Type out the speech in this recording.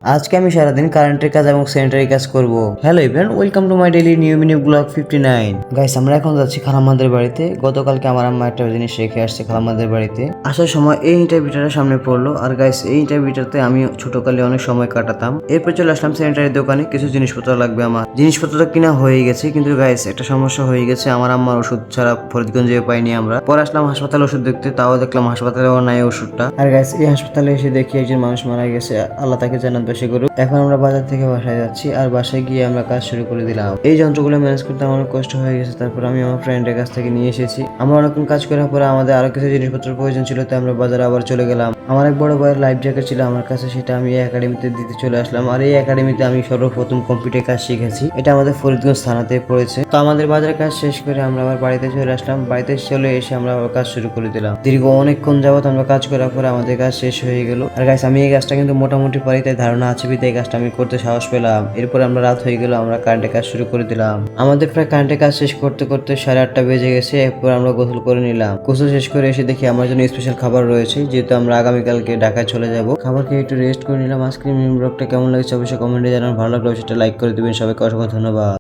আজকে আমি সারাদিন কারেন্টের কাজ এবং স্যানিটারি কাজ করব। Hello everyone, welcome to my daily new mini blog 59। Guys, আমরা এখন যাচ্ছি খালাম্মাদের বাড়িতে। গতকালকে আমার আম্মা একটা জিনিস রেখে আসছে খালাম্মাদের বাড়িতে। আসার সময় এই ইন্টারভিউটার সামনে পড়লো, আর গাইস এই ইন্টারভিউটাতে আমি ছোটকালে অনেক সময় কাটাতাম। এরপর চলে আসলাম স্যানিটারি দোকানে, কিছু জিনিসপত্র লাগবে আমার। জিনিসপত্র তো কিনা হয়ে গেছে, কিন্তু গাইস একটা সমস্যা হয়ে গেছে। আমার আম্মার ওষুধ ছাড়া ফরিদগঞ্জে পাইনি আমরা। পরে আসলাম হাসপাতালে ওষুধ দেখতে, তাও দেখলাম হাসপাতালেও নাই ওষুধটা। আর গাইস এই হাসপাতালে এসে দেখি একজন মানুষ মারা গেছে, আল্লাহ তাকে জান্নাত বাসী করুক। এখন আমরা বাজার থেকে বাসায় যাচ্ছি, আর বাসায় গিয়ে আমরা কাজ শুরু করে দিলাম। এই যন্ত্রগুলো ম্যানেজ করতে আমার অনেক কষ্ট হয়ে গেছে, তারপর আমি আমার ফ্রেন্ডের কাছ থেকে নিয়ে এসেছি। আমরা অনেকক্ষণ কাজ করার পরে আমাদের আরো কিছু জিনিসপত্র প্রয়োজন ছিল, তাই আমরা বাজারে আবার চলে গেলাম। আমার এক বড় ভাইয়ের লাইফ জ্যাকেট ছিল আমার কাছে, সেটা আমি এই একাডেমিতে দিতে চলে আসলাম। আর এই একাডেমিতে আমি সর্বপ্রথম কম্পিউটার কাজ শিখেছি। এটা আমাদের ফরিদগঞ্জ থানাতে পড়েছে। তো আমাদের বাজারের কাজ শেষ করে আমরা আবার বাড়িতে চলে আসলাম। বাড়িতে চলে এসে আমরা আবার কাজ শুরু করে দিলাম। দীর্ঘ অনেকক্ষণ যাবত আমরা কাজ করার পরে আমাদের কাজ শেষ হয়ে গেল। আর গাইস আমি এই কাজটা কিন্তু মোটামুটি পারি, তাই ধারণা আছে বিধায় এই কাজটা আমি করতে সাহস পেলাম। এরপর আমরা রাত হয়ে গেল, আমরা কারেন্টের কাজ শুরু করে দিলাম। আমাদের প্রায় কারেন্টের কাজ শেষ করতে করতে 8:30 বেজে গেছে। এরপর আমরা গোসল করে নিলাম। গোসল শেষ করে এসে দেখি আমার জন্য স্পেশাল খাবার রয়েছে, যেহেতু আমরা আগামীকালকে ঢাকায় চলে যাব। খাবার খেয়ে একটু রেস্ট করে নিলাম। আজকের ব্লগটা কেমন লাগছে অবশ্যই কমেন্টে জানান। ভালো লাগলে সেটা লাইক করে দিবেন। সবাইকে অসংখ্য ধন্যবাদ।